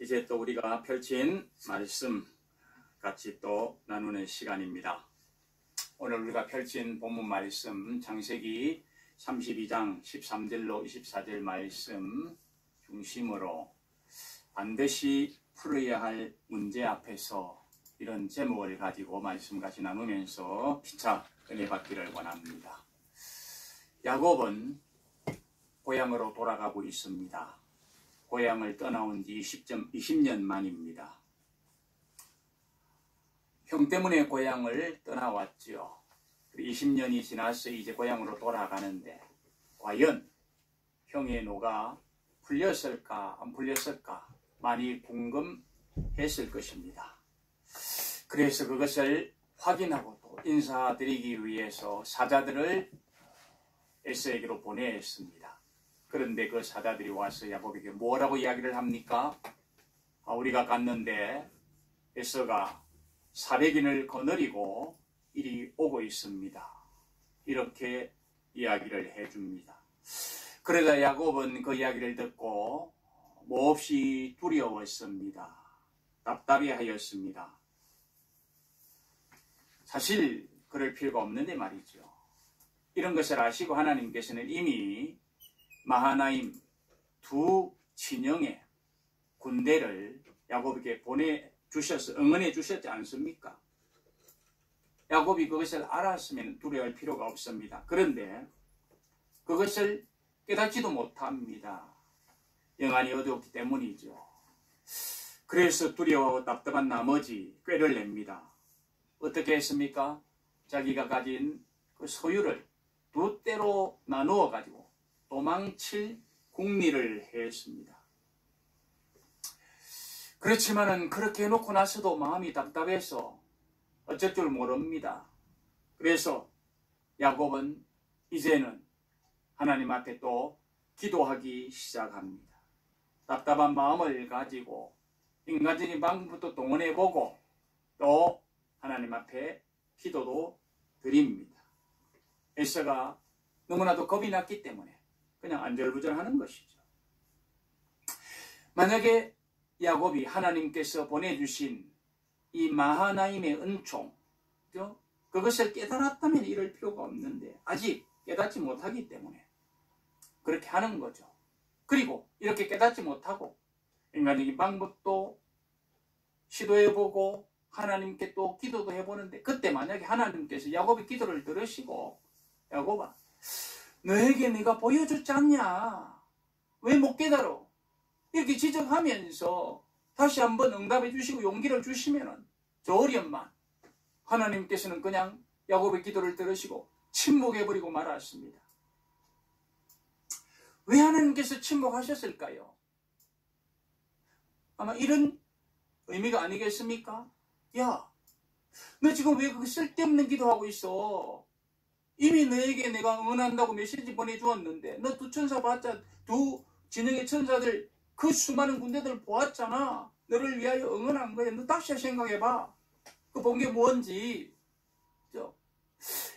이제 또 우리가 펼친 말씀 같이 또 나누는 시간입니다. 오늘 우리가 펼친 본문 말씀 창세기 32장 13절로 24절 말씀 중심으로 반드시 풀어야 할 문제 앞에서 이런 제목을 가지고 말씀 같이 나누면서 피차 은혜 받기를 원합니다. 야곱은 고향으로 돌아가고 있습니다. 고향을 떠나온 지 20년 만입니다. 형 때문에 고향을 떠나왔지요. 20년이 지나서 이제 고향으로 돌아가는데 과연 형의 노가 풀렸을까 안 풀렸을까 많이 궁금했을 것입니다. 그래서 그것을 확인하고 또 인사드리기 위해서 사자들을 에서에게로 보냈습니다. 그런데 그 사자들이 와서 야곱에게 뭐라고 이야기를 합니까? 우리가 갔는데 에서가 400인을 거느리고 이리 오고 있습니다. 이렇게 이야기를 해줍니다. 그러자 야곱은 그 이야기를 듣고 몹시 두려웠습니다. 답답해하였습니다. 사실 그럴 필요가 없는데 말이죠. 이런 것을 아시고 하나님께서는 이미 마하나임 두 진영의 군대를 야곱에게 보내주셔서 응원해 주셨지 않습니까? 야곱이 그것을 알았으면 두려워할 필요가 없습니다. 그런데 그것을 깨닫지도 못합니다. 영안이 어두웠기 때문이죠. 그래서 두려워하고 답답한 나머지 꾀를 냅니다. 어떻게 했습니까? 자기가 가진 그 소유를 두 때로 나누어 가지고 도망칠 궁리를 했습니다. 그렇지만은 그렇게 해놓고 나서도 마음이 답답해서 어쩔 줄 모릅니다. 그래서 야곱은 이제는 하나님 앞에 또 기도하기 시작합니다. 답답한 마음을 가지고 인간적인 방법도 동원해보고 또 하나님 앞에 기도도 드립니다. 에서가 너무나도 겁이 났기 때문에 그냥 안절부절하는 것이죠. 만약에 야곱이 하나님께서 보내주신 이 마하나임의 은총, 그것을 깨달았다면 이럴 필요가 없는데 아직 깨닫지 못하기 때문에 그렇게 하는 거죠. 그리고 이렇게 깨닫지 못하고 인간적인 방법도 시도해보고 하나님께 또 기도도 해보는데 그때 만약에 하나님께서 야곱의 기도를 들으시고 야곱아 너에게 내가 보여줬지 않냐? 왜 못 깨달아? 이렇게 지적하면서 다시 한번 응답해 주시고 용기를 주시면은 저 어려움만 하나님께서는 그냥 야곱의 기도를 들으시고 침묵해버리고 말았습니다. 왜 하나님께서 침묵하셨을까요? 아마 이런 의미가 아니겠습니까? 야, 너 지금 왜 그 쓸데없는 기도하고 있어? 이미 너에게 내가 응원한다고 메시지 보내주었는데 너 두 천사 봤자 두 진영의 천사들 그 수많은 군대들 보았잖아. 너를 위하여 응원한 거야. 너 다시 생각해봐. 그 본 게 뭔지.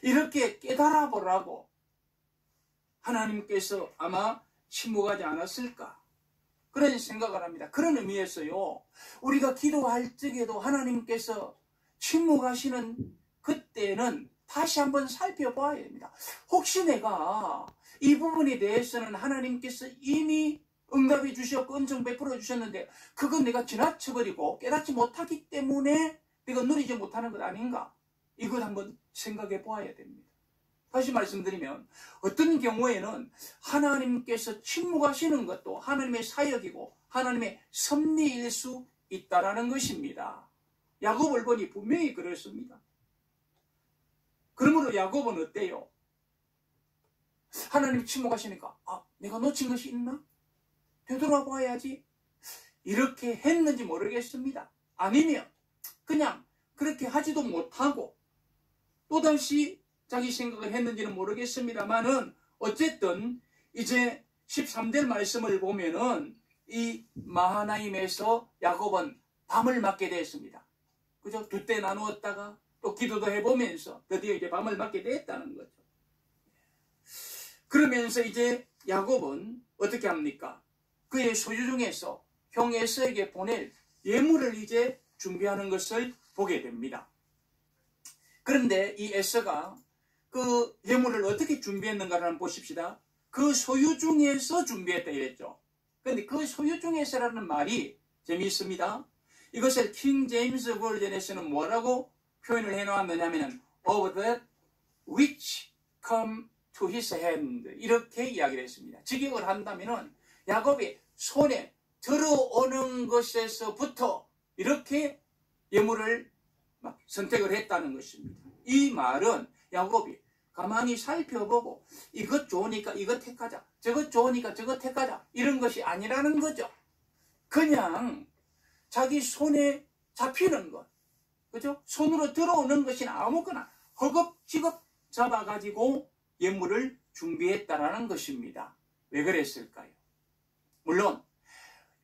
이렇게 깨달아 보라고 하나님께서 아마 침묵하지 않았을까 그런 생각을 합니다. 그런 의미에서요. 우리가 기도할 적에도 하나님께서 침묵하시는 그때는 다시 한번 살펴봐야 됩니다. 혹시 내가 이 부분에 대해서는 하나님께서 이미 응답해 주셨고 은총 베풀어 주셨는데 그건 내가 지나쳐버리고 깨닫지 못하기 때문에 내가 누리지 못하는 것 아닌가? 이걸 한번 생각해 보아야 됩니다. 다시 말씀드리면 어떤 경우에는 하나님께서 침묵하시는 것도 하나님의 사역이고 하나님의 섭리일 수 있다라는 것입니다. 야곱을 보니 분명히 그렇습니다. 그러므로 야곱은 어때요? 하나님이 침묵하시니까 내가 놓친 것이 있나? 되돌아봐야지. 이렇게 했는지 모르겠습니다. 아니면 그냥 그렇게 하지도 못하고 또다시 자기 생각을 했는지는 모르겠습니다만은 어쨌든 이제 13절 말씀을 보면은 이 마하나임에서 야곱은 밤을 맞게 됐습니다. 그죠? 두 때 나누었다가 또 기도도 해보면서 드디어 이제 밤을 맞게 됐다는 거죠. 그러면서 이제 야곱은 어떻게 합니까? 그의 소유 중에서 형 에서에게 보낼 예물을 이제 준비하는 것을 보게 됩니다. 그런데 이 에서가 그 예물을 어떻게 준비했는가를 한번 보십시다. 그 소유 중에서 준비했다 이랬죠. 그런데 그 소유 중에서라는 말이 재미있습니다. 이것을 킹 제임스 버전에서는 뭐라고 표현을 해놓았느냐 하면 of that which come to his hand 이렇게 이야기를 했습니다. 직역을 한다면 야곱이 손에 들어오는 것에서부터 이렇게 예물을 선택을 했다는 것입니다. 이 말은 야곱이 가만히 살펴보고 이것 좋으니까 이것 택하자, 저것 좋으니까 저것 택하자 이런 것이 아니라는 거죠. 그냥 자기 손에 잡히는 것, 그죠? 손으로 들어오는 것이나 아무거나 허겁지겁 잡아가지고 예물을 준비했다라는 것입니다. 왜 그랬을까요? 물론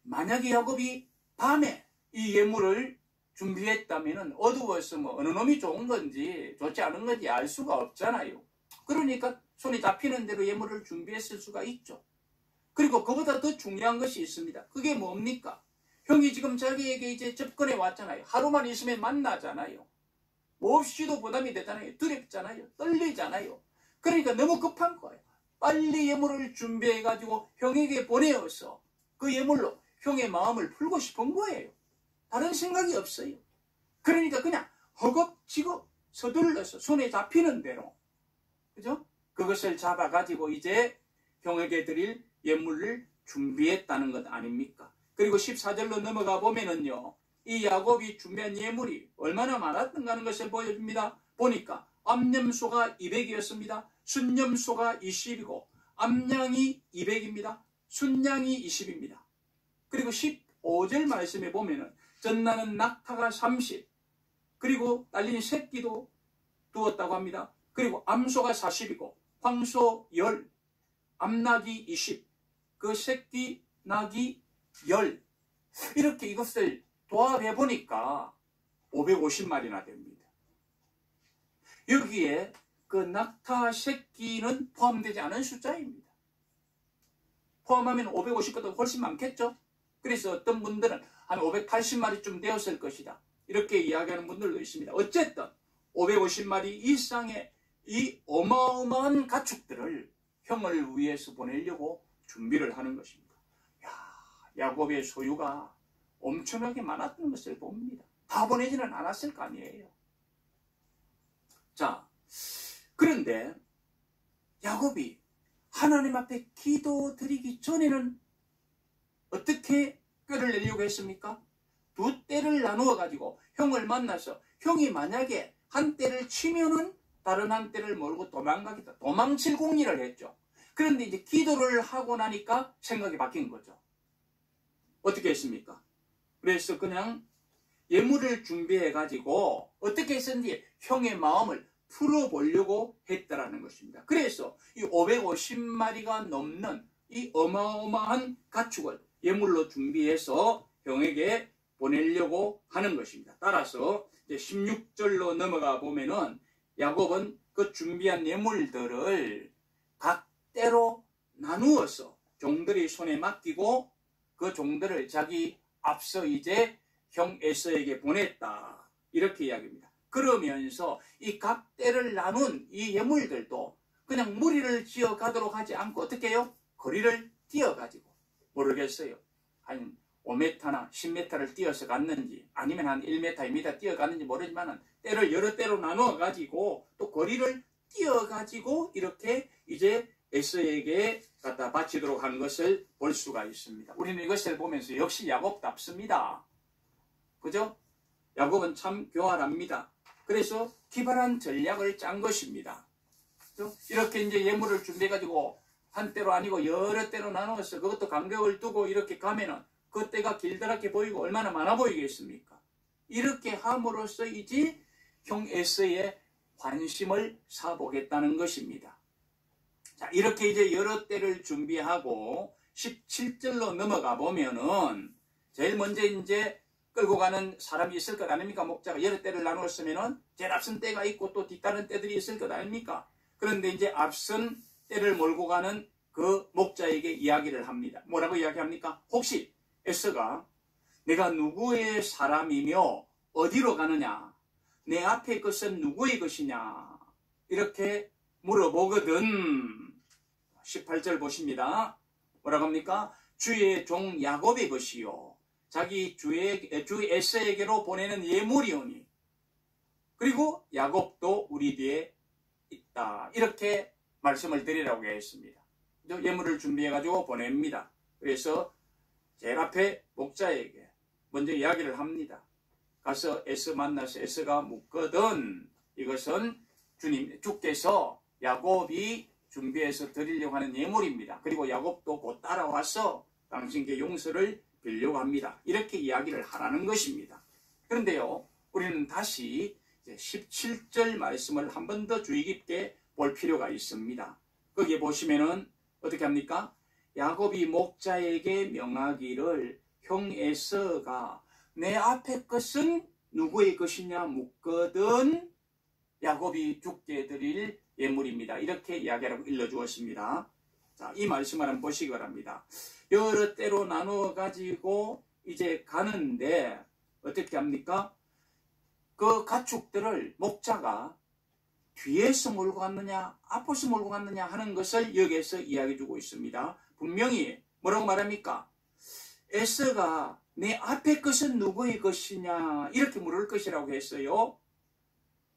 만약에 야곱이 밤에 이 예물을 준비했다면 어두워서 어느 놈이 좋은 건지 좋지 않은 건지 알 수가 없잖아요. 그러니까 손이 잡히는 대로 예물을 준비했을 수가 있죠. 그리고 그보다 더 중요한 것이 있습니다. 그게 뭡니까? 형이 지금 자기에게 이제 접근해 왔잖아요. 하루만 있으면 만나잖아요. 몹시도 부담이 되잖아요. 두렵잖아요. 떨리잖아요. 그러니까 너무 급한 거예요. 빨리 예물을 준비해가지고 형에게 보내어서 그 예물로 형의 마음을 풀고 싶은 거예요. 다른 생각이 없어요. 그러니까 그냥 허겁지겁 서둘러서 손에 잡히는 대로, 그죠? 그것을 잡아가지고 이제 형에게 드릴 예물을 준비했다는 것 아닙니까? 그리고 14절로 넘어가 보면은요, 이 야곱이 준비한 예물이 얼마나 많았던가 하는 것을 보여줍니다. 보니까 암염소가 200이었습니다. 순염소가 20이고 암양이 200입니다. 순양이 20입니다. 그리고 15절 말씀에 보면은 전나는 낙타가 30, 그리고 딸린 새끼도 두었다고 합니다. 그리고 암소가 40이고 황소 10, 암낙이 20, 그 새끼 낙이 10. 이렇게 이것을 도합해 보니까 550마리나 됩니다. 여기에 그 낙타 새끼는 포함되지 않은 숫자입니다. 포함하면 550보다 훨씬 많겠죠? 그래서 어떤 분들은 한 580마리쯤 되었을 것이다, 이렇게 이야기하는 분들도 있습니다. 어쨌든 550마리 이상의 이 어마어마한 가축들을 형을 위해서 보내려고 준비를 하는 것입니다. 야곱의 소유가 엄청나게 많았던 것을 봅니다. 다 보내지는 않았을 거 아니에요. 자, 그런데 야곱이 하나님 앞에 기도드리기 전에는 어떻게 꾀를 내려고 했습니까? 두 떼를 나누어 가지고 형을 만나서 형이 만약에 한 떼를 치면은 다른 한 떼를 모르고 도망가겠다, 도망칠 공리를 했죠. 그런데 이제 기도를 하고 나니까 생각이 바뀐 거죠. 어떻게 했습니까? 그래서 그냥 예물을 준비해 가지고 어떻게 했는지 형의 마음을 풀어보려고 했다라는 것입니다. 그래서 이 550마리가 넘는 이 어마어마한 가축을 예물로 준비해서 형에게 보내려고 하는 것입니다. 따라서 이제 16절로 넘어가 보면은 야곱은 그 준비한 예물들을 각 떼로 나누어서 종들의 손에 맡기고 그 종들을 자기 앞서 이제 형 에서에게 보냈다, 이렇게 이야기합니다. 그러면서 이 각 떼를 나눈 이 예물들도 그냥 무리를 지어 가도록 하지 않고 어떻게 해요? 거리를 뛰어 가지고, 모르겠어요, 한 5m나 10m를 뛰어서 갔는지 아니면 한 1m, 2m 뛰어갔는지 모르지만 떼를 여러 떼로 나누어 가지고 또 거리를 뛰어 가지고 이렇게 이제 에서에게 갖다 바치도록 하는 것을 볼 수가 있습니다. 우리는 이것을 보면서 역시 야곱답습니다. 그죠? 야곱은 참 교활합니다. 그래서 기발한 전략을 짠 것입니다. 그죠? 이렇게 이제 예물을 준비해가지고 한 떼로 아니고 여러 떼로 나누어서 그것도 간격을 두고 이렇게 가면은 그 떼가 길다랗게 보이고 얼마나 많아 보이겠습니까? 이렇게 함으로써 이제 형 에서의 관심을 사보겠다는 것입니다. 자, 이렇게 이제 여러 떼를 준비하고 17절로 넘어가 보면은 제일 먼저 이제 끌고 가는 사람이 있을 것 아닙니까? 목자가 여러 떼를 나누었으면은 제일 앞선 떼가 있고 또 뒤따른 떼들이 있을 것 아닙니까? 그런데 이제 앞선 떼를 몰고 가는 그 목자에게 이야기를 합니다. 뭐라고 이야기합니까? 혹시 에서가 내가 누구의 사람이며 어디로 가느냐, 내 앞에 것은 누구의 것이냐 이렇게 물어보거든. 18절 보십니다. 뭐라고 합니까? 주의 종 야곱의 것이요 자기 주 에서에게로 보내는 예물이오니 그리고 야곱도 우리 뒤에 있다. 이렇게 말씀을 드리라고 했습니다. 예물을 준비해가지고 보냅니다. 그래서 제일 앞에 목자에게 먼저 이야기를 합니다. 가서 에서 만나서 에서가 묻거든 이것은 주께서 야곱이 준비해서 드리려고 하는 예물입니다. 그리고 야곱도 곧 따라와서 당신께 용서를 빌려고 합니다. 이렇게 이야기를 하라는 것입니다. 그런데요, 우리는 다시 17절 말씀을 한 번 더 주의 깊게 볼 필요가 있습니다. 거기에 보시면은 어떻게 합니까? 야곱이 목자에게 명하기를 형 에서가 내 앞에 것은 누구의 것이냐 묻거든 야곱이 주께 드릴 예물입니다. 이렇게 이야기하라고 일러주었습니다. 자, 이 말씀을 한번 보시기 바랍니다. 여러 때로 나누어 가지고 이제 가는데 어떻게 합니까? 그 가축들을 목자가 뒤에서 몰고 갔느냐 앞에서 몰고 갔느냐 하는 것을 여기에서 이야기해 주고 있습니다. 분명히 뭐라고 말합니까? 에서가 내 앞에 것은 누구의 것이냐 이렇게 물을 것이라고 했어요.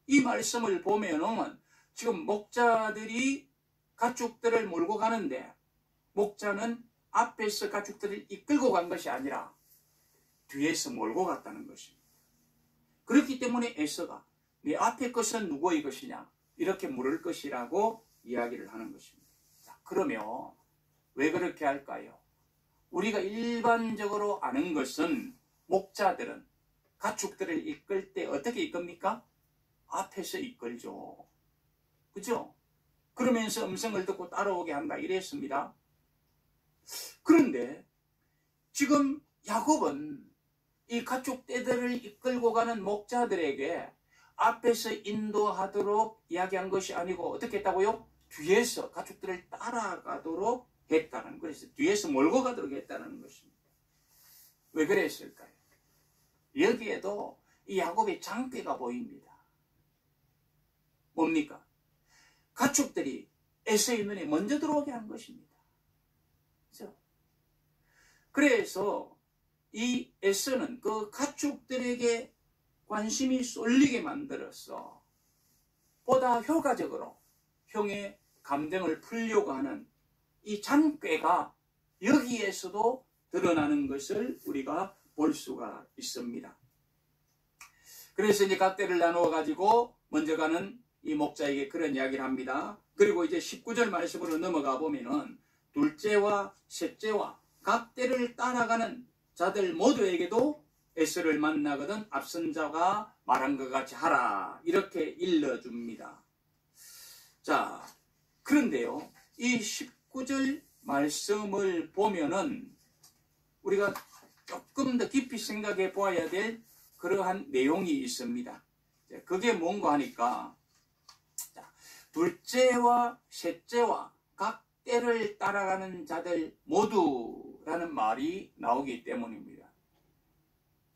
이 말씀을 보면은 지금 목자들이 가축들을 몰고 가는데 목자는 앞에서 가축들을 이끌고 간 것이 아니라 뒤에서 몰고 갔다는 것입니다. 그렇기 때문에 에서가 내 앞에 것은 누구의 것이냐 이렇게 물을 것이라고 이야기를 하는 것입니다. 자, 그러면 왜 그렇게 할까요? 우리가 일반적으로 아는 것은 목자들은 가축들을 이끌 때 어떻게 이끕니까? 앞에서 이끌죠. 그죠? 그러면서 음성을 듣고 따라오게 한다 이랬습니다. 그런데 지금 야곱은 이 가축떼들을 이끌고 가는 목자들에게 앞에서 인도하도록 이야기한 것이 아니고 어떻게 했다고요? 뒤에서 가축들을 따라가도록 했다는, 그래서 뒤에서 몰고 가도록 했다는 것입니다. 왜 그랬을까요? 여기에도 이 야곱의 장대가 보입니다. 뭡니까? 가축들이 에서의 눈에 먼저 들어오게 한 것입니다. 그렇죠? 그래서 이 에서는 그 가축들에게 관심이 쏠리게 만들어서 보다 효과적으로 형의 감정을 풀려고 하는 이 잔꾀가 여기에서도 드러나는 것을 우리가 볼 수가 있습니다. 그래서 이제 각대를 나누어 가지고 먼저 가는 이 목자에게 그런 이야기를 합니다. 그리고 이제 19절 말씀으로 넘어가 보면은 둘째와 셋째와 각대를 따라가는 자들 모두에게도 에서를 만나거든 앞선 자가 말한 것 같이 하라 이렇게 일러줍니다. 자, 그런데요, 이 19절 말씀을 보면은 우리가 조금 더 깊이 생각해 보아야 될 그러한 내용이 있습니다. 그게 뭔가 하니까 둘째와 셋째와 각 때를 따라가는 자들 모두라는 말이 나오기 때문입니다.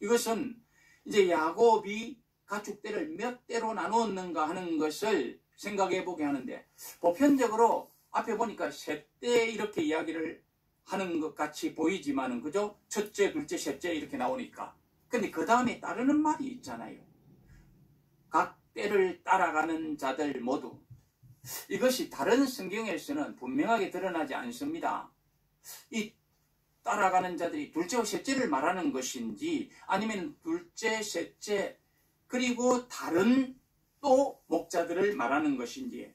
이것은 이제 야곱이 가축 때를 몇 대로 나누었는가 하는 것을 생각해 보게 하는데, 보편적으로 앞에 보니까 셋 대 이렇게 이야기를 하는 것 같이 보이지만은, 그죠? 첫째, 둘째, 셋째 이렇게 나오니까. 근데 그 다음에 따르는 말이 있잖아요. 각 때를 따라가는 자들 모두. 이것이 다른 성경에서는 분명하게 드러나지 않습니다. 이 따라가는 자들이 둘째와 셋째를 말하는 것인지, 아니면 둘째, 셋째, 그리고 다른 또 목자들을 말하는 것인지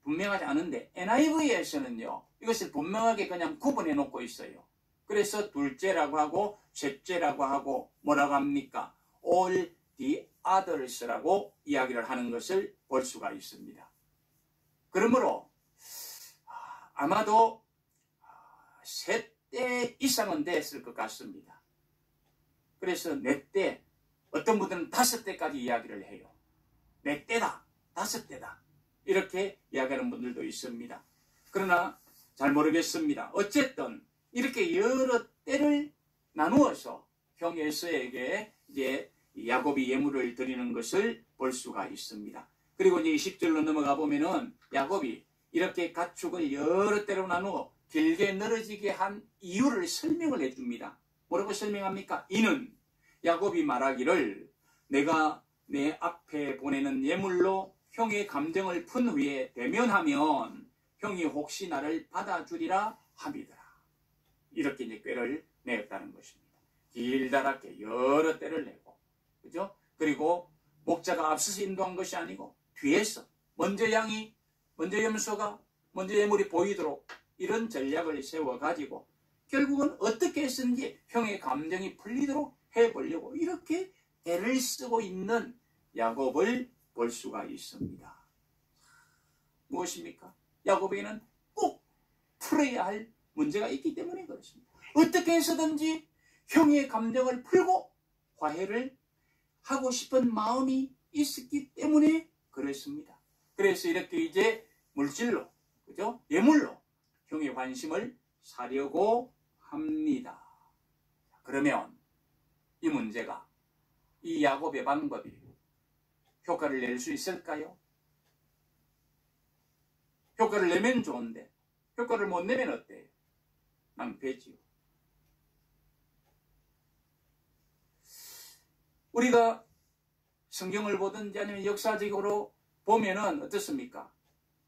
분명하지 않은데, NIV에서는요, 이것을 분명하게 그냥 구분해 놓고 있어요. 그래서 둘째라고 하고 셋째라고 하고 뭐라고 합니까? All the others라고 이야기를 하는 것을 볼 수가 있습니다. 그러므로 아마도 셋 대 이상은 됐을 것 같습니다. 그래서 네 대, 어떤 분들은 5대까지 이야기를 해요. 4대다, 5대다 이렇게 이야기하는 분들도 있습니다. 그러나 잘 모르겠습니다. 어쨌든 이렇게 여러 때를 나누어서 형 에서에게 이제 야곱이 예물을 드리는 것을 볼 수가 있습니다. 그리고 이제 20절로 넘어가 보면은 야곱이 이렇게 가축을 여러 때로 나누어 길게 늘어지게 한 이유를 설명을 해줍니다. 뭐라고 설명합니까? 이는 야곱이 말하기를 내가 내 앞에 보내는 예물로 형의 감정을 푼 후에 대면하면 형이 혹시 나를 받아주리라 함이더라. 이렇게 이제 꾀를 내었다는 것입니다. 길다랗게 여러 때를 내고, 그죠? 그리고 목자가 앞서서 인도한 것이 아니고 뒤에서 먼저 양이, 먼저 염소가, 먼저 예물이 보이도록 이런 전략을 세워가지고 결국은 어떻게 했는지 형의 감정이 풀리도록 해보려고 이렇게 애를 쓰고 있는 야곱을 볼 수가 있습니다. 무엇입니까? 야곱에게는 꼭 풀어야 할 문제가 있기 때문에 그렇습니다. 어떻게 해서든지 형의 감정을 풀고 화해를 하고 싶은 마음이 있었기 때문에 그렇습니다. 그래서 이렇게 이제 물질로, 그죠? 예물로 형의 관심을 사려고 합니다. 그러면 이 문제가, 이 야곱의 방법이 효과를 낼 수 있을까요? 효과를 내면 좋은데 효과를 못 내면 어때요? 낭패지요. 우리가 성경을 보든지 아니면 역사적으로 보면은 어떻습니까?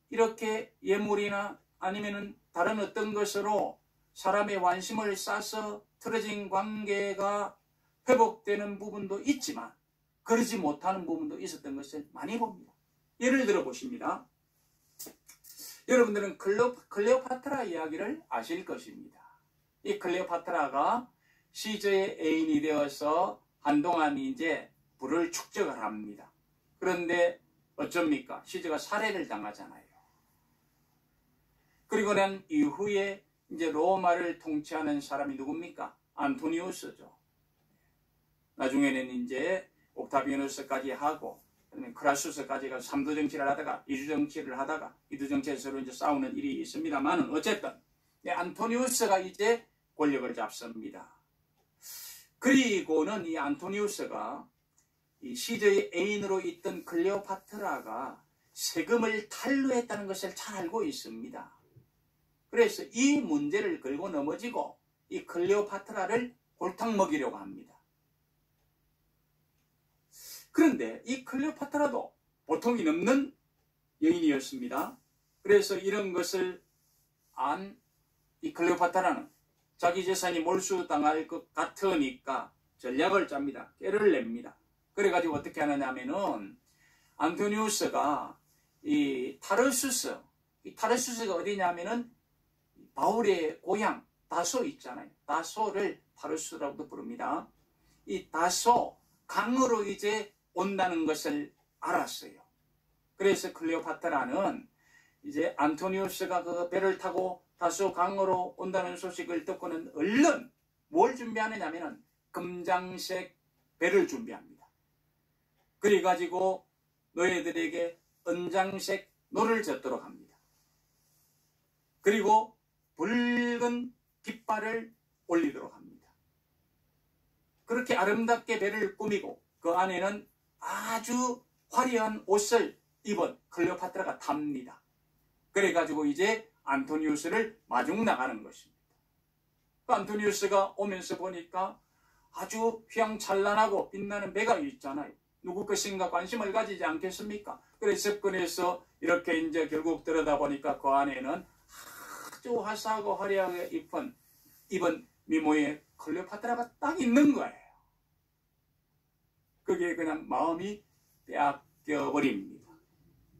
이렇게 예물이나 아니면은 다른 어떤 것으로 사람의 관심을 싸서 틀어진 관계가 회복되는 부분도 있지만 그러지 못하는 부분도 있었던 것을 많이 봅니다. 예를 들어 보십니다. 여러분들은 클레오파트라 이야기를 아실 것입니다. 이 클레오파트라가 시저의 애인이 되어서 한동안 이제 부를 축적을 합니다. 그런데 어쩝니까? 시저가 살해를 당하잖아요. 그리고 난 이후에 이제 로마를 통치하는 사람이 누굽니까? 안토니우스죠. 나중에는 이제 옥타비아누스까지 하고 크라수스까지 가서 3두 정치를 하다가 2주 정치를 하다가 2두 정치에서 이제 싸우는 일이 있습니다만 어쨌든 안토니우스가 이제 권력을 잡습니다. 그리고는 이 안토니우스가 이 시저의 애인으로 있던 클레오파트라가 세금을 탈루했다는 것을 잘 알고 있습니다. 그래서 이 문제를 걸고 넘어지고 이 클레오파트라를 골탕 먹이려고 합니다. 그런데 이 클레오파트라도 보통이 넘는 여인이었습니다. 그래서 이런 것을 안 이 클레오파트라는 자기 재산이 몰수당할 것 같으니까 전략을 짭니다. 꾀를 냅니다. 그래가지고 어떻게 하느냐 하면은 안토니우스가 이 타르수스가 어디냐면은 바울의 고향 다소 있잖아요. 다소를 타르수스라고도 부릅니다. 이 다소 강으로 이제 온다는 것을 알았어요. 그래서 클레오파트라는 이제 안토니우스가 그 배를 타고 다소 강으로 온다는 소식을 듣고는 얼른 뭘 준비하느냐면은 금장색 배를 준비합니다. 그래가지고 노예들에게 은장색 노를 젓도록 합니다. 그리고 붉은 깃발을 올리도록 합니다. 그렇게 아름답게 배를 꾸미고 그 안에는 아주 화려한 옷을 입은 클레오파트라가 탑니다. 그래가지고 이제 안토니우스를 마중 나가는 것입니다. 그 안토니우스가 오면서 보니까 아주 휘황찬란하고 빛나는 배가 있잖아요. 누구 것인가 관심을 가지지 않겠습니까? 그래서 접근해서 이렇게 이제 결국 들여다보니까 그 안에는 아주 화사하고 화려하게 입은 미모의 클레오파트라가 딱 있는 거예요. 그게 그냥 마음이 빼앗겨버립니다.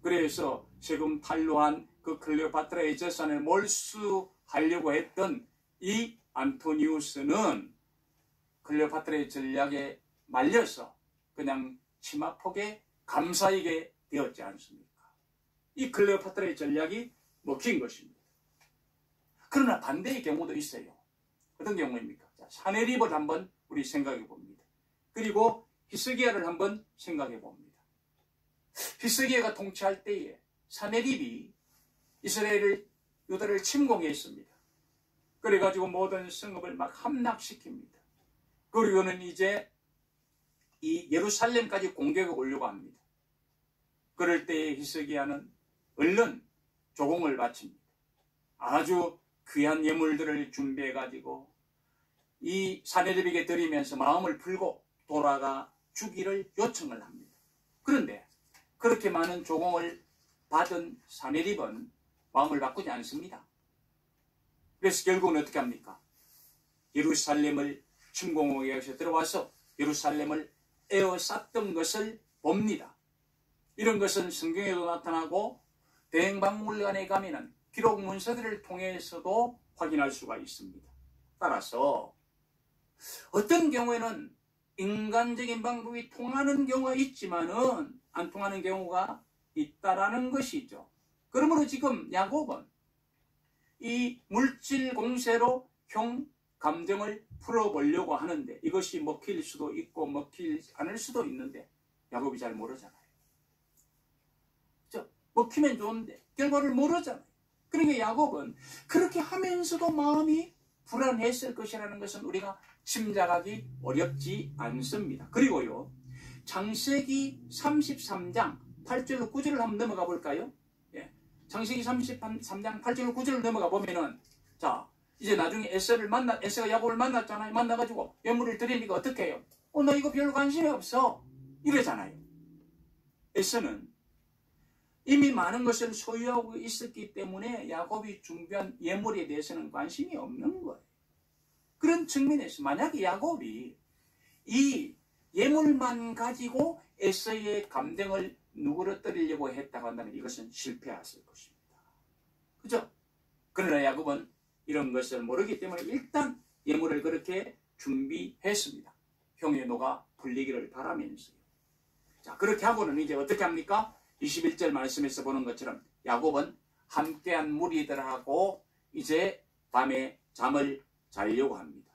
그래서 세금 탈루한 그 클레오파트라의 재산을 몰수하려고 했던 이 안토니우스는 클레오파트라의 전략에 말려서 그냥 치마폭에 감사하게 되었지 않습니까? 이 클레오파트라의 전략이 먹힌 것입니다. 그러나 반대의 경우도 있어요. 어떤 경우입니까? 자, 사네립을 한번 우리 생각해 봅니다. 그리고 히스기야를 한번 생각해 봅니다. 히스기야가 통치할 때에 사네립이 이스라엘을, 유다를 침공했습니다. 그래가지고 모든 성읍을 막 함락시킵니다. 그리고는 이제 이 예루살렘까지 공격을 오려고 합니다. 그럴 때에 히스기야는 얼른 조공을 바칩니다. 아주 귀한 예물들을 준비해 가지고 이 사내립에게 드리면서 마음을 풀고 돌아가 주기를 요청을 합니다. 그런데 그렇게 많은 조공을 받은 사내립은 마음을 바꾸지 않습니다. 그래서 결국은 어떻게 합니까? 예루살렘을 침공하기 위해서 들어와서 예루살렘을 에워쌌던 것을 봅니다. 이런 것은 성경에도 나타나고 대행박물관에 가면은 기록 문서들을 통해서도 확인할 수가 있습니다. 따라서 어떤 경우에는 인간적인 방법이 통하는 경우가 있지만은 안 통하는 경우가 있다라는 것이죠. 그러므로 지금 야곱은 이 물질 공세로 형 감정을 풀어보려고 하는데 이것이 먹힐 수도 있고 먹히지 않을 수도 있는데 야곱이 잘 모르잖아요. 그렇죠? 먹히면 좋은데 결과를 모르잖아요. 그러니까 야곱은 그렇게 하면서도 마음이 불안했을 것이라는 것은 우리가 짐작하기 어렵지 않습니다. 그리고요, 창세기 33장 8절로 9절을 한번 넘어가 볼까요? 예. 창세기 33장 8절로 9절을 넘어가 보면은, 자, 이제 나중에 에서가 야곱을 만났잖아요. 만나가지고 예물을 드리니까 어떻게 해요? 나 이거 별로 관심이 없어. 이러잖아요. 에서는 이미 많은 것을 소유하고 있었기 때문에 야곱이 준비한 예물에 대해서는 관심이 없는 거예요. 그런 측면에서 만약에 야곱이 이 예물만 가지고 에서의 감정을 누그러뜨리려고 했다고 한다면 이것은 실패했을 것입니다. 그죠? 그러나 야곱은 이런 것을 모르기 때문에 일단 예물을 그렇게 준비했습니다. 형의 노가 풀리기를 바라면서요. 자, 그렇게 하고는 이제 어떻게 합니까? 21절 말씀에서 보는 것처럼 야곱은 함께한 무리들하고 이제 밤에 잠을 자려고 합니다.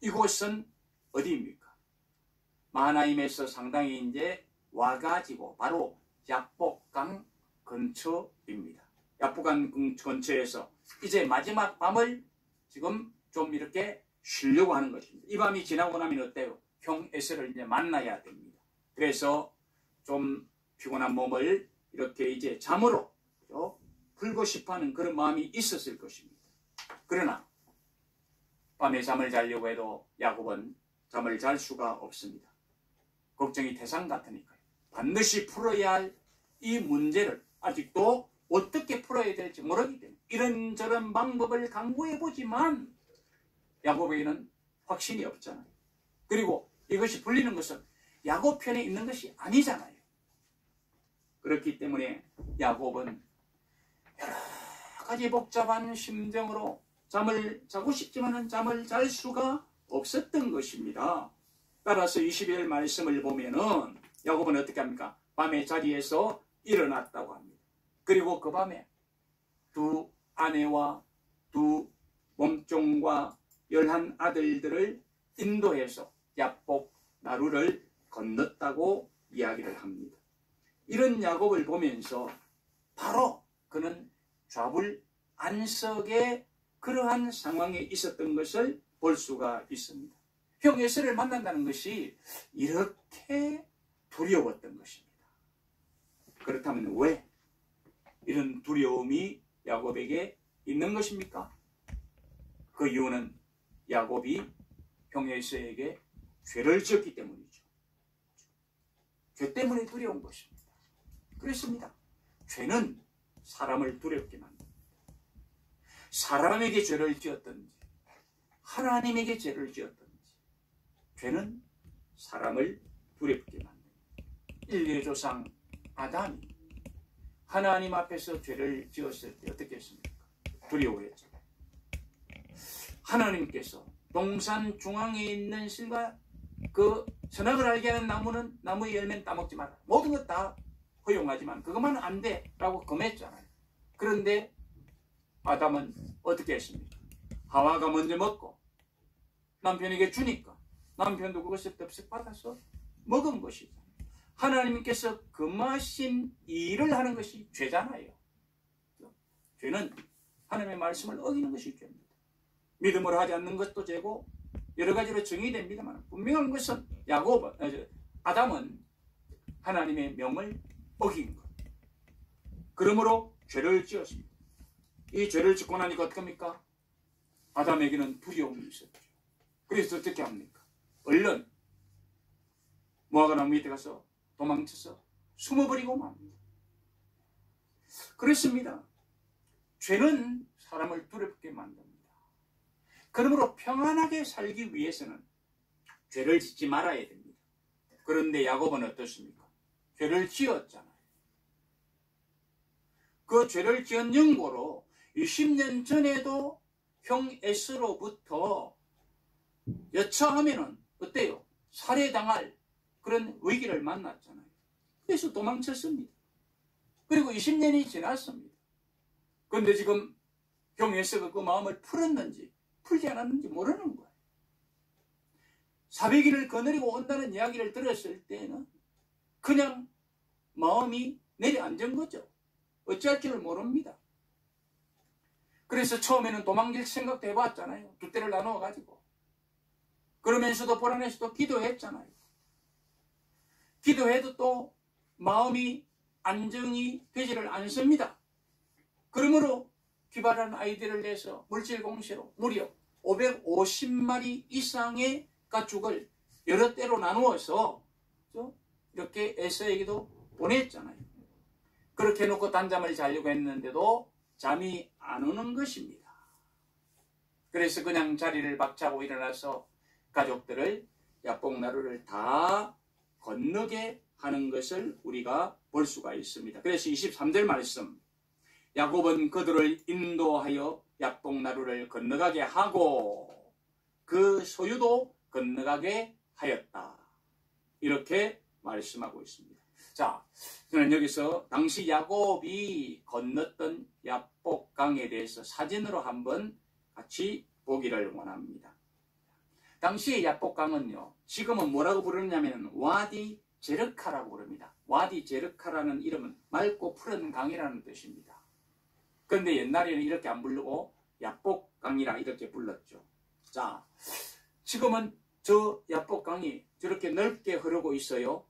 이곳은 어디입니까? 마하나임에서 상당히 이제 와가지고 바로 야복강 근처입니다. 야복강 근처에서 이제 마지막 밤을 지금 좀 이렇게 쉬려고 하는 것입니다. 이 밤이 지나고 나면 어때요? 형 에서를 이제 만나야 됩니다. 그래서 좀 피곤한 몸을 이렇게 이제 잠으로 풀고 싶어하는 그런 마음이 있었을 것입니다. 그러나 밤에 잠을 자려고 해도 야곱은 잠을 잘 수가 없습니다. 걱정이 태산 같으니까요. 반드시 풀어야 할 이 문제를 아직도 어떻게 풀어야 될지 모르기 때문에 이런저런 방법을 강구해보지만 야곱에게는 확신이 없잖아요. 그리고 이것이 풀리는 것은 야곱 편에 있는 것이 아니잖아요. 그렇기 때문에 야곱은 여러 가지 복잡한 심정으로 잠을 자고 싶지만은 잠을 잘 수가 없었던 것입니다. 따라서 21절 말씀을 보면은 야곱은 어떻게 합니까? 밤에 자리에서 일어났다고 합니다. 그리고 그 밤에 두 아내와 두 몸종과 11 아들들을 인도해서 야복 나루를 건넜다고 이야기를 합니다. 이런 야곱을 보면서 바로 그는 좌불 안석의 그러한 상황에 있었던 것을 볼 수가 있습니다. 형 에서를 만난다는 것이 이렇게 두려웠던 것입니다. 그렇다면 왜 이런 두려움이 야곱에게 있는 것입니까? 그 이유는 야곱이 형 에서에게 죄를 지었기 때문이죠. 죄 때문에 두려운 것입니다. 그렇습니다. 죄는 사람을 두렵게 만듭니다. 사람에게 죄를 지었든지 하나님에게 죄를 지었든지 죄는 사람을 두렵게 만듭니다. 인류의 조상 아담이 하나님 앞에서 죄를 지었을 때 어떻게 했습니까? 두려워했죠. 하나님께서 동산 중앙에 있는 실과 그 선악을 알게 하는 나무는 나무의 열매는 따먹지 마라. 모든 것 다 허용하지만 그것만 안 돼 라고 금했잖아요. 그런데 아담은 어떻게 했습니까? 하와가 먼저 먹고 남편에게 주니까 남편도 그것을 덥석 받아서 먹은 것이죠. 하나님께서 금하신 일을 하는 것이 죄잖아요. 죄는 하나님의 말씀을 어기는 것이 죄입니다. 믿음으로 하지 않는 것도 죄고 여러 가지로 정의됩니다만 분명한 것은 아담은 하나님의 명을 어긴 것. 그러므로 죄를 지었습니다. 이 죄를 짓고 나니까 어떡합니까? 아담에게는 두려움이 있었죠. 그래서 어떻게 합니까? 얼른 무화과나무 밑에 가서 도망쳐서 숨어버리고 맙니다. 그렇습니다. 죄는 사람을 두렵게 만듭니다. 그러므로 평안하게 살기 위해서는 죄를 짓지 말아야 됩니다. 그런데 야곱은 어떻습니까? 죄를 지었잖아요. 그 죄를 지은 연고로 20년 전에도 형 에스로부터 여차하면은 어때요? 살해당할 그런 위기를 만났잖아요. 그래서 도망쳤습니다. 그리고 20년이 지났습니다. 그런데 지금 형 에스가 그 마음을 풀었는지 풀지 않았는지 모르는 거예요. 400일을 거느리고 온다는 이야기를 들었을 때는 그냥 마음이 내려앉은 거죠. 어찌할 줄을 모릅니다. 그래서 처음에는 도망칠 생각도 해봤잖아요. 두 때를 나누어가지고. 그러면서도 불안해서도 기도했잖아요. 기도해도 또 마음이 안정이 되지를 않습니다. 그러므로 기발한 아이디어를 내서 물질 공세로 무려 550마리 이상의 가축을 여러 때로 나누어서 이렇게 에서에게도 보냈잖아요. 그렇게 해놓고 단잠을 자려고 했는데도 잠이 안 오는 것입니다. 그래서 그냥 자리를 박차고 일어나서 가족들을 야복나루를 다 건너게 하는 것을 우리가 볼 수가 있습니다. 그래서 23절 말씀, 야곱은 그들을 인도하여 야복나루를 건너가게 하고 그 소유도 건너가게 하였다. 이렇게 말씀하고 있습니다. 자, 저는 여기서 당시 야곱이 건넜던 야복강에 대해서 사진으로 한번 같이 보기를 원합니다. 당시의 야복강은요, 지금은 뭐라고 부르냐면 와디 제르카라고 부릅니다. 와디 제르카라는 이름은 맑고 푸른 강이라는 뜻입니다. 그런데 옛날에는 이렇게 안 부르고 야복강이라 이렇게 불렀죠. 자, 지금은 저 야복강이 저렇게 넓게 흐르고 있어요.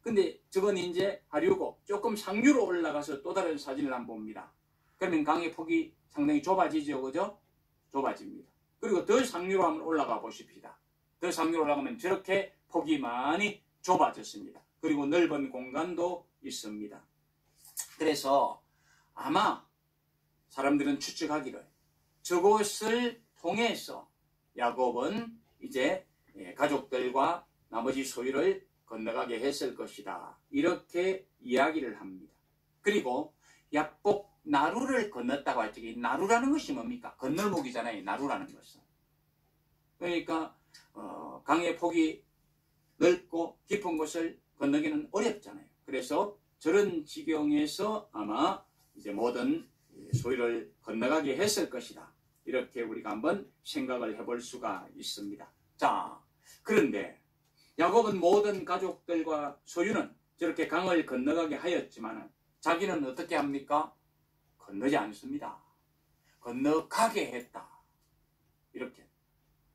근데 저건 이제 하류고 조금 상류로 올라가서 또 다른 사진을 한번 봅니다. 그러면 강의 폭이 상당히 좁아지죠, 그죠? 좁아집니다. 그리고 더 상류로 한번 올라가 보십시다. 더 상류로 올라가면 저렇게 폭이 많이 좁아졌습니다. 그리고 넓은 공간도 있습니다. 그래서 아마 사람들은 추측하기를 저곳을 통해서 야곱은 이제 가족들과 나머지 소유를 건너가게 했을 것이다. 이렇게 이야기를 합니다. 그리고 야복 나루를 건넜다고 할 적에 나루라는 것이 뭡니까? 건널목이잖아요. 나루라는 것은. 그러니까 강의 폭이 넓고 깊은 곳을 건너기는 어렵잖아요. 그래서 저런 지경에서 아마 이제 모든 소유를 건너가게 했을 것이다. 이렇게 우리가 한번 생각을 해볼 수가 있습니다. 자, 그런데 야곱은 모든 가족들과 소유는 저렇게 강을 건너가게 하였지만 자기는 어떻게 합니까? 건너지 않습니다. 건너가게 했다. 이렇게.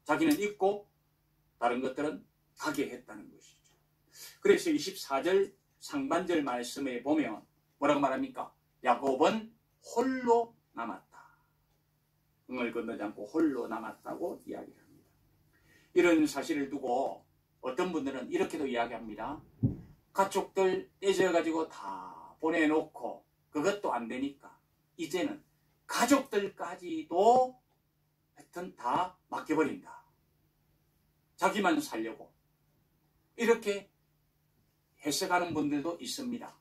자기는 있고 다른 것들은 가게 했다는 것이죠. 그래서 24절 상반절 말씀에 보면 뭐라고 말합니까? 야곱은 홀로 남았다. 강을 건너지 않고 홀로 남았다고 이야기합니다. 이런 사실을 두고 어떤 분들은 이렇게도 이야기합니다. 가족들 떼져가지고 다 보내놓고 그것도 안 되니까 이제는 가족들까지도 하여튼 다 맡겨버린다. 자기만 살려고. 이렇게 해석하는 분들도 있습니다.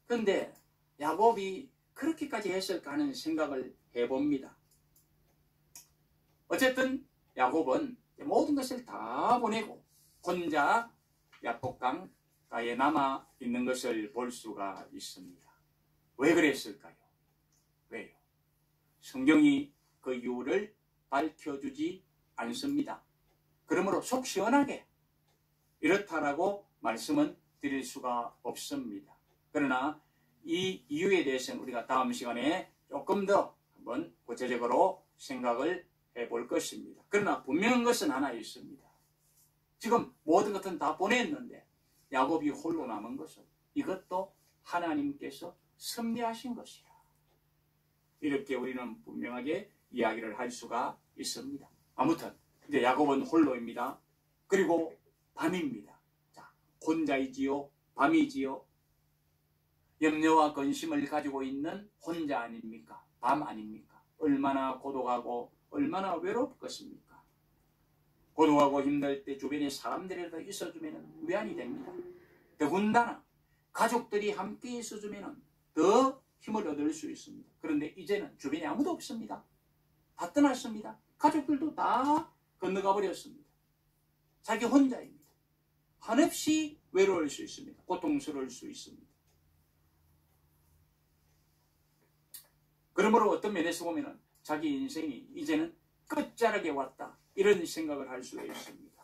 그런데 야곱이 그렇게까지 했을까 하는 생각을 해봅니다. 어쨌든 야곱은 모든 것을 다 보내고 혼자 야복강가에 남아 있는 것을 볼 수가 있습니다. 왜 그랬을까요? 왜요? 성경이 그 이유를 밝혀주지 않습니다. 그러므로 속 시원하게 이렇다라고 말씀은 드릴 수가 없습니다. 그러나 이 이유에 대해서는 우리가 다음 시간에 조금 더 한번 구체적으로 생각을 볼 것입니다. 그러나 분명한 것은 하나 있습니다. 지금 모든 것은 다 보냈는데 야곱이 홀로 남은 것은 이것도 하나님께서 섭리하신 것이라. 이렇게 우리는 분명하게 이야기를 할 수가 있습니다. 아무튼 이제 야곱은 홀로입니다. 그리고 밤입니다. 자, 혼자이지요, 밤이지요. 염려와 근심을 가지고 있는 혼자 아닙니까? 밤 아닙니까? 얼마나 고독하고 얼마나 외롭겠습니까? 고독하고 힘들 때 주변에 사람들이라도 있어주면 위안이 됩니다. 더군다나 가족들이 함께 있어주면 더 힘을 얻을 수 있습니다. 그런데 이제는 주변에 아무도 없습니다. 다 떠났습니다. 가족들도 다 건너가 버렸습니다. 자기 혼자입니다. 한없이 외로울 수 있습니다. 고통스러울 수 있습니다. 그러므로 어떤 면에서 보면 자기 인생이 이제는 끝자락에 왔다, 이런 생각을 할 수가 있습니다.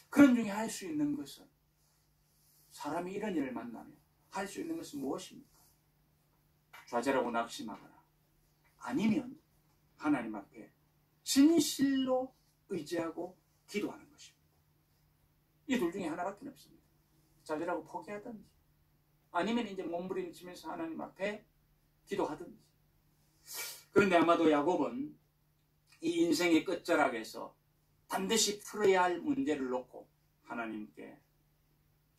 그런 중에 할 수 있는 것은, 사람이 이런 일을 만나면 할 수 있는 것은 무엇입니까? 좌절하고 낙심하거나 아니면 하나님 앞에 진실로 의지하고 기도하는 것입니다. 이 둘 중에 하나밖에 없습니다. 좌절하고 포기하든지 아니면 이제 몸부림치면서 하나님 앞에 기도하든지. 그런데 아마도 야곱은 이 인생의 끝자락에서 반드시 풀어야 할 문제를 놓고 하나님께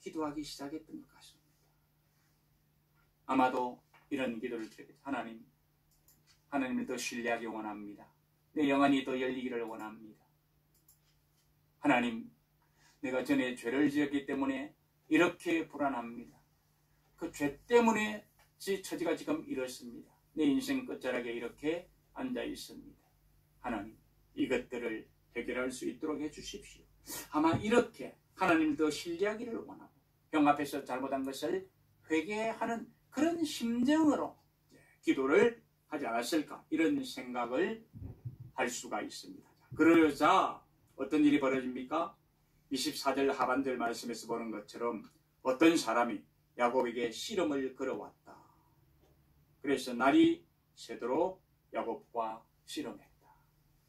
기도하기 시작했던 것 같습니다. 아마도 이런 기도를 드리겠죠. 하나님을 더 신뢰하기 원합니다. 내 영안이 더 열리기를 원합니다. 하나님, 내가 전에 죄를 지었기 때문에 이렇게 불안합니다. 그 죄 때문에 제 처지가 지금 이렇습니다. 내 인생 끝자락에 이렇게 앉아 있습니다. 하나님, 이것들을 해결할 수 있도록 해주십시오. 아마 이렇게 하나님 더 신뢰하기를 원하고 형 앞에서 잘못한 것을 회개하는 그런 심정으로 기도를 하지 않았을까, 이런 생각을 할 수가 있습니다. 그러자 어떤 일이 벌어집니까? 24절 하반절 말씀에서 보는 것처럼 어떤 사람이 야곱에게 씨름을 걸어왔다. 그래서 날이 새도록 야곱과 씨름했다.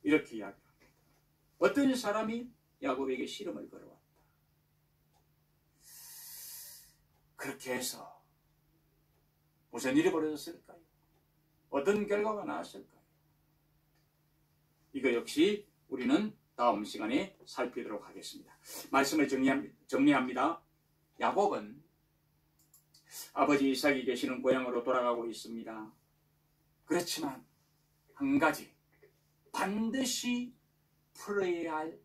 이렇게 이야기합니다. 어떤 사람이 야곱에게 씨름을 걸어왔다. 그렇게 해서 무슨 일이 벌어졌을까요? 어떤 결과가 나왔을까요? 이거 역시 우리는 다음 시간에 살피도록 하겠습니다. 말씀을 정리합니다. 야곱은 아버지 이삭이 계시는 고향으로 돌아가고 있습니다. 그렇지만 한 가지 반드시 풀어야 할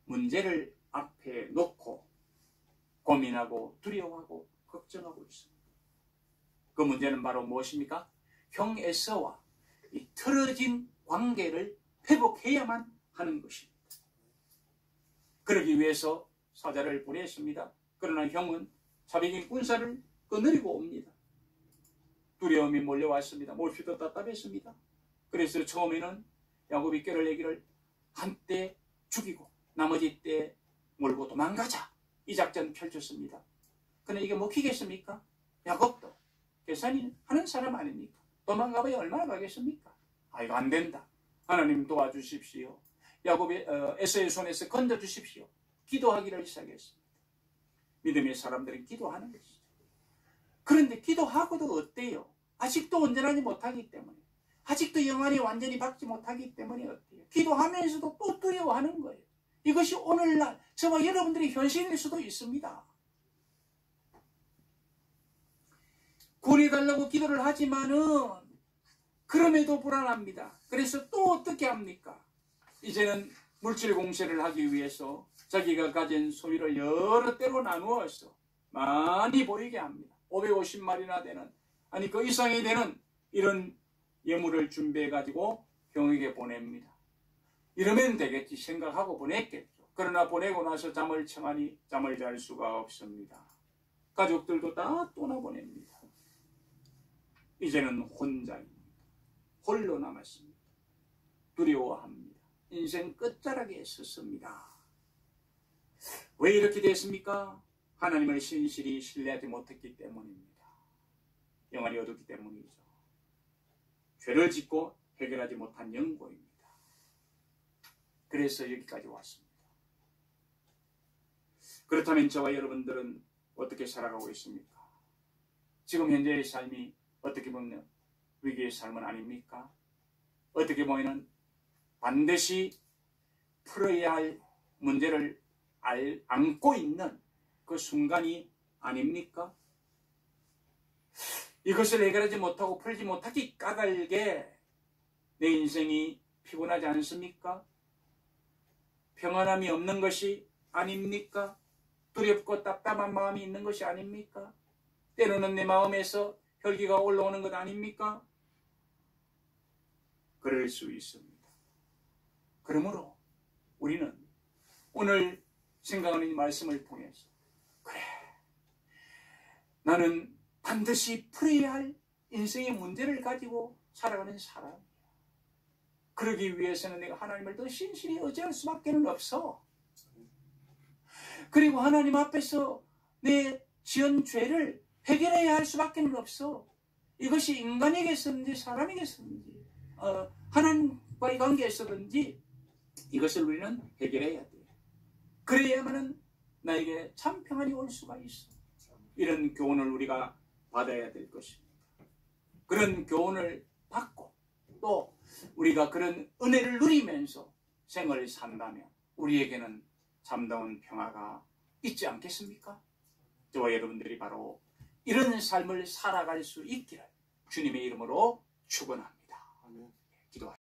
문제를 앞에 놓고 고민하고 두려워하고 걱정하고 있습니다. 그 문제는 바로 무엇입니까? 형 에서와 이 틀어진 관계를 회복해야만 하는 것입니다. 그러기 위해서 사자를 보냈습니다. 그러나 형은 자백인 군사를 거느리고 옵니다. 두려움이 몰려왔습니다. 몹시도 답답했습니다. 그래서 처음에는 야곱이 껴를 한때 죽이고 나머지 때 몰고 도망가자, 이 작전 펼쳤습니다. 그런데 이게 먹히겠습니까? 야곱도 계산이 하는 사람 아닙니까? 도망가봐야 얼마나 가겠습니까? 이거 안 된다. 하나님 도와주십시오. 야곱의 에서의 손에서 건져주십시오. 기도하기를 시작했습니다. 믿음의 사람들은 기도하는 것이죠. 그런데 기도하고도 어때요? 아직도 온전하지 못하기 때문에, 아직도 영안이 완전히 받지 못하기 때문에 어때요? 기도하면서도 또 두려워하는 거예요. 이것이 오늘날 저와 여러분들의 현실일 수도 있습니다. 구원해달라고 기도를 하지만은 그럼에도 불안합니다. 그래서 또 어떻게 합니까? 이제는 물질 공세를 하기 위해서 자기가 가진 소유를 여러 때로 나누어서 많이 보이게 합니다. 550마리나 되는, 아니 그 이상이 되는 이런 예물을 준비해가지고 형에게 보냅니다. 이러면 되겠지 생각하고 보냈겠죠. 그러나 보내고 나서 잠을 청하니 잠을 잘 수가 없습니다. 가족들도 다 떠나보냅니다. 이제는 혼자입니다. 홀로 남았습니다. 두려워합니다. 인생 끝자락에 섰습니다. 왜 이렇게 됐습니까? 하나님을 신실히 신뢰하지 못했기 때문입니다. 영안이 어둡기 때문이죠. 죄를 짓고 해결하지 못한 연고입니다. 그래서 여기까지 왔습니다. 그렇다면 저와 여러분들은 어떻게 살아가고 있습니까? 지금 현재의 삶이 어떻게 보면 위기의 삶은 아닙니까? 어떻게 보면 반드시 풀어야 할 문제를 안고 있는 그 순간이 아닙니까? 이것을 해결하지 못하고 풀지 못하기 까닭에 내 인생이 피곤하지 않습니까? 평안함이 없는 것이 아닙니까? 두렵고 답답한 마음이 있는 것이 아닙니까? 때로는 내 마음에서 혈기가 올라오는 것 아닙니까? 그럴 수 있습니다. 그러므로 우리는 오늘 생각하는 이 말씀을 통해서 그래, 나는 반드시 풀어야 할 인생의 문제를 가지고 살아가는 사람이야. 그러기 위해서는 내가 하나님을 더 신실히 의지할 수밖에 없어. 그리고 하나님 앞에서 내 지은 죄를 해결해야 할 수밖에 없어. 이것이 인간에게서든지 사람에게서든지 하나님과의 관계에서든지 이것을 우리는 해결해야 돼. 그래야만은 나에게 참 평안이 올 수가 있어. 이런 교훈을 우리가 받아야 될 것입니다. 그런 교훈을 받고 또 우리가 그런 은혜를 누리면서 생활을 산다면 우리에게는 참다운 평화가 있지 않겠습니까? 저와 여러분들이 바로 이런 삶을 살아갈 수 있기를 주님의 이름으로 축원합니다. 기도하십시오.